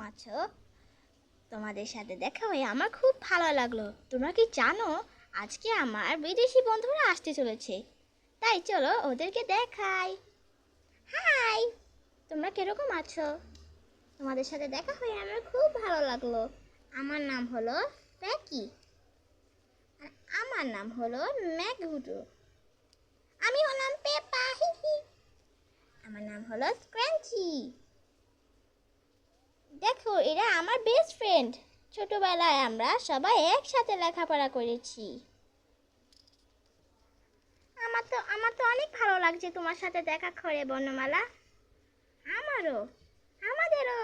আছো? তোমাদের সাথে দেখা হয়ে আমার খুব ভালো লাগলো। তোমরা কি জানো আজকে আমার বিদেশি বন্ধুরা আসতে চলেছে? তাই চলো ওদেরকে দেখাই। হাই, তোমরা কিরকম আছো? তোমাদের সাথে দেখা হয়ে আমার খুব ভালো লাগলো। আমার নাম হলো প্যাকি। আর আমার নাম হলো ম্যাগুডো। আমি হলাম পেপা, হি হি। আমার নাম হলো স্ক্র্যাঞ্চি। দেখো, এরা আমার বেস্ট ফ্রেন্ড। ছোটবেলায় আমরা সবাই একসাথে লেখাপড়া করেছি। আমার তো অনেক ভালো লাগছে তোমার সাথে দেখা করে বর্ণমালা। আমারও, আমাদেরও।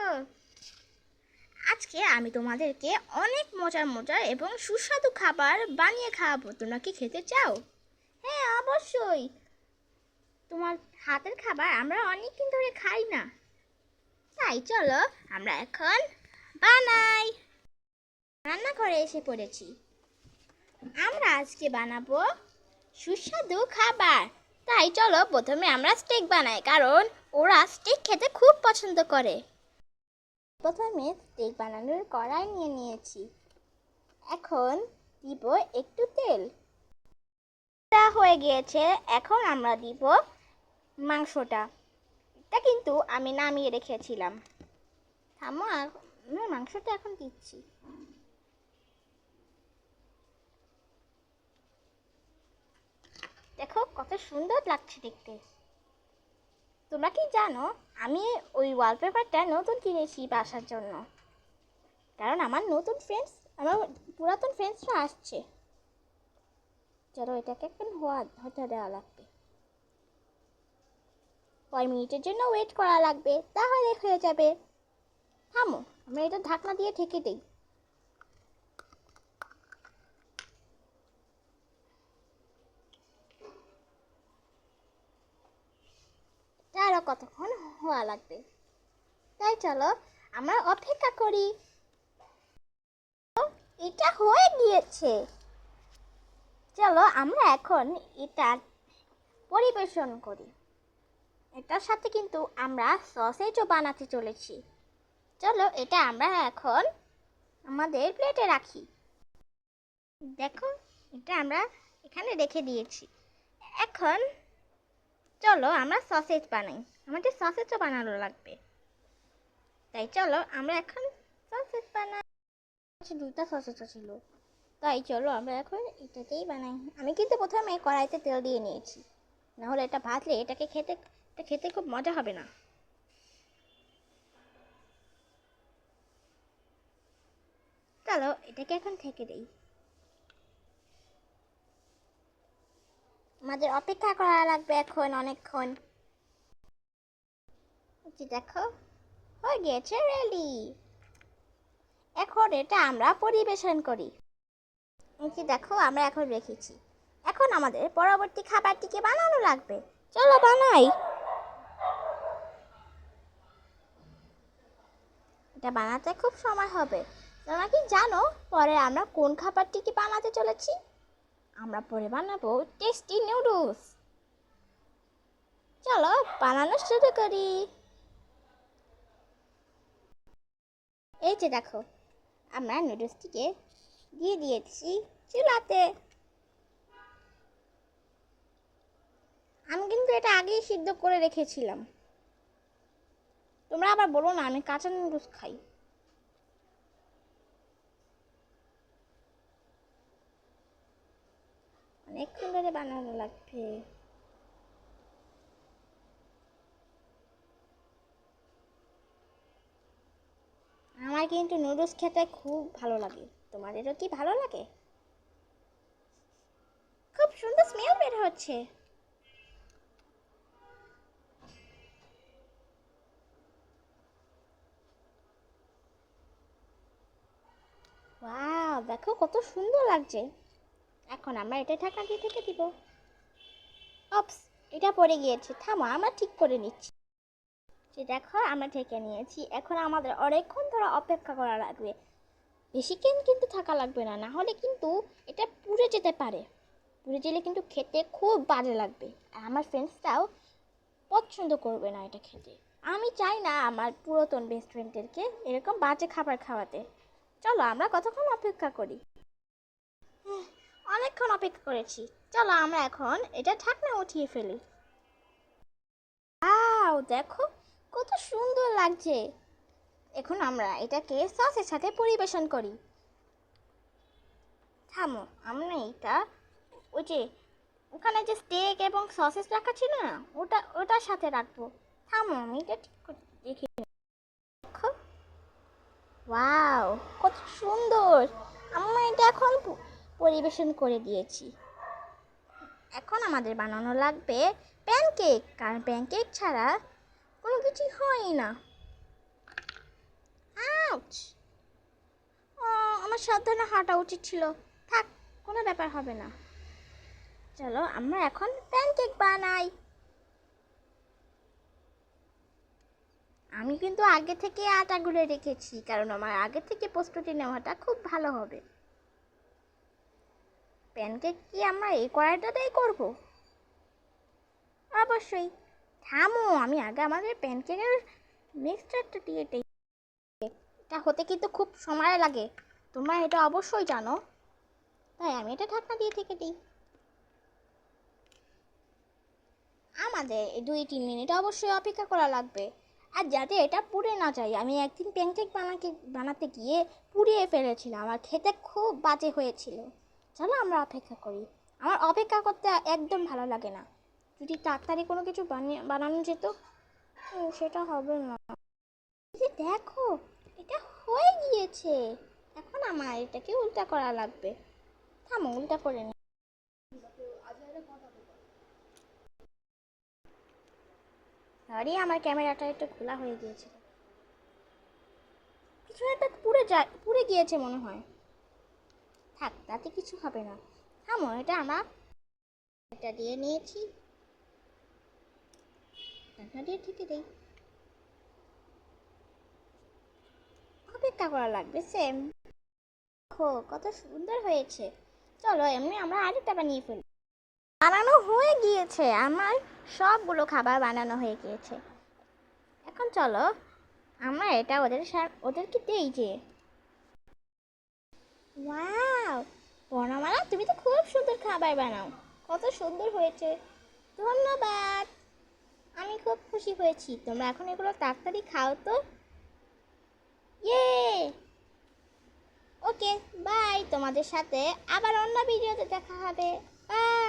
আজকে আমি তোমাদেরকে অনেক মজার মজার এবং সুস্বাদু খাবার বানিয়ে খাওয়াবো। তোমরা কি খেতে চাও? হ্যাঁ, অবশ্যই। তোমার হাতের খাবার আমরা অনেকদিন ধরে খাই না। তাই চলো আমরা এখন বানাই। রান্নাঘরে এসে পড়েছি। আমরা আজকে বানাবো সুস্বাদু খাবার। তাই চলো প্রথমে আমরা স্টেক বানাই, কারণ ওরা স্টেক খেতে খুব পছন্দ করে। প্রথমে স্টেক বানানোর কড়াই নিয়ে নিয়েছি। এখন দিব একটু তেল। তা হয়ে গিয়েছে, এখন আমরা দিব মাংসটা। এটা কিন্তু আমি নামিয়ে রেখেছিলাম। থামো, আমি মাংসটা এখন দিচ্ছি। দেখো কত সুন্দর লাগছে দেখতে। তোমরা কি জানো, আমি ওই ওয়ালপেপারটা নতুন কিনেছি বাসার জন্য, কারণ আমার পুরাতন ফ্রেন্ডসরা আসছে। চলো এটাকে এখন হতে দেওয়া লাগবে। 5 মিনিটের জন্য ওয়েট করা লাগবে, তাহলে হয়ে যাবে। থামো, আমরা এটা ঢাকনা দিয়ে ঢেকে দিই। আরো কতক্ষণ হওয়া লাগবে, তাই চলো আমরা অপেক্ষা করি। এটা হয়ে গিয়েছে। চলো আমরা এখন এটা পরিবেশন করি। এটার সাথে কিন্তু আমরা সসেজও বানাতে চলেছি। চলো এটা আমরা এখন আমাদের প্লেটে রাখি। দেখো, এটা আমরা এখানে রেখে দিয়েছি। এখন চলো আমরা সসেজ বানাই। আমাদের সসেজও বানানো লাগবে, তাই চলো আমরা এখন সসেজ বানাই। দুটা সসেজও ছিল, তাই চলো আমরা এখন এটাতেই বানাই। আমি কিন্তু প্রথমে কড়াইতে তেল দিয়ে নিয়েছি, নাহলে এটা ভাজলে এটা খেতে খুব মজা হবে না। চলো এটাকে এখন থেকে দেই। আমাদের অপেক্ষা করা লাগবে এখন অনেকক্ষণ। দেখো, হয়ে গিয়েছে রেডি। এখন এটা আমরা পরিবেশন করি। দেখো, আমরা এখন রেখেছি। এখন আমাদের পরবর্তী খাবারটিকে বানানো লাগবে। চলো বানাই। এটা বানাতে খুব সময় হবে। তোমরা কি জানো পরে আমরা কোন খাবারটিকে বানাতে চলেছি? আমরা পরে বানাবো টেস্টি নুডলস। চলো বানানো শুরু করি। এই যে দেখো, আমরা নুডলসটিকে দিয়ে দিয়েছি চুলাতে। আমি কিন্তু এটা আগেই সিদ্ধ করে রেখেছিলাম। তোমরা আবার বলো না আমি কাঁচা নুডলস খাই। অনেকক্ষণ ধরে বানানো লাগবে। আমার কিন্তু নুডলস খেতে খুব ভালো লাগে। তোমাদেরও কি ভালো লাগে? খুব সুন্দর স্মেল বের হচ্ছে। ওয়াও, দেখো কত সুন্দর লাগছে। এখন আমরা এটা ঢাকা দিয়ে ঢেকে দিব। অপস, এটা পড়ে গিয়েছে। থামো, আমরা ঠিক করে নিচ্ছি। যে দেখো, আমরা ঢেকে নিয়েছি। এখন আমাদের অনেকক্ষণ ধরে অপেক্ষা করা লাগবে। বেশিক্ষণ কিন্তু থাকা লাগবে না, না হলে কিন্তু এটা পুড়ে যেতে পারে। পুড়ে গেলে কিন্তু খেতে খুব বাজে লাগবে, আর আমার ফ্রেন্ডসরাও পছন্দ করবে না এটা খেতে। আমি চাই না আমার পুরাতন বেস্ট ফ্রেন্ডদেরকে এরকম বাজে খাবার খাওয়াতে। চলো আমরা কতক্ষণ অপেক্ষা করি। হুঁ, অনেকক্ষণ অপেক্ষা করেছি। চলো আমরা এখন এটা ঢাকনা উঠিয়ে ফেলি। দেখো কত সুন্দর লাগছে। এখন আমরা এটাকে সসের সাথে পরিবেশন করি। থামো, আমরা এটা ওই যে ওখানে যে স্টেক এবং সসেস রাখা ছিল না, ওটার সাথে রাখবো। থামো, আমি এটা ঠিক করে দেখি। দেখো, ওয়াও, কত সুন্দর। আমরা এটা এখন পরিবেশন করে দিয়েছি। এখন আমাদের বানানো লাগবে প্যানকেক, কারণ প্যানকেক ছাড়া কোনো কিছুই হয় না। আউচ! আমার সাবধানে হাঁটা উচিত ছিল। থাক, কোনো ব্যাপার হবে না। চলো আমরা এখন প্যানকেক বানাই। আমি কিন্তু আগে থেকে আটা গুলে রেখেছি, কারণ আমার আগে থেকে প্রস্তুতি নেওয়াটা খুব ভালো হবে। প্যানকেক কি আমরা এই কড়াইটাতেই করব? অবশ্যই। থামো, আমি আগে আমাদের প্যানকেকের মিক্সচারটা দিয়ে দিই। এটা হতে কিন্তু খুব সময় লাগে, তোমরা এটা অবশ্যই জানো। তাই আমি এটা ঢাকনা দিয়ে থেকে দিই। আমাদের 2-3 মিনিট অবশ্যই অপেক্ষা করা লাগবে। আর যাতে এটা পুড়ে না যায়, আমি একদিন প্যানকেক বানাতে গিয়ে পুড়িয়ে ফেলেছিলাম, আমার খেতে খুব বাজে হয়েছিল। চলো আমরা অপেক্ষা করি। আমার অপেক্ষা করতে একদম ভালো লাগে না। যদি তাড়াতাড়ি কোনো কিছু বানানো যেত, সেটা হবে না। দেখো, এটা হয়ে গিয়েছে। এখন আমার এটাকে উল্টা করা লাগবে। থামো, উল্টা করে নি। সরি, আমার ক্যামেরাটা একটু খোলা হয়ে গিয়েছিল। কিছু একটা পুড়ে গিয়েছে মনে হয়। থাক, তাতে কিছু হবে না। থামো, এটা দিয়ে নিয়েছি। ঢাকনা দিয়ে ঢেকে দেই। অপেক্ষা করা লাগবে সেম। কত সুন্দর হয়েছে। চলো এমনি আমরা আরেকটা বানিয়ে ফেলি। বানানো হয়ে গিয়েছে, আমার সবগুলো খাবার বানানো হয়ে গিয়েছে। এখন চলো আমরা এটা ওদেরকে দেই যে। ওয়াও, বর্ণমালা, তুমি তো খুব সুন্দর খাবার বানাও। কত সুন্দর হয়েছে, ধন্যবাদ। আমি খুব খুশি হয়েছি। তোমরা এখন এগুলো তাড়াতাড়ি খাও তো। ইয়ে, ওকে, বাই। তোমাদের সাথে আবার অন্য ভিডিওতে দেখা হবে। বাই।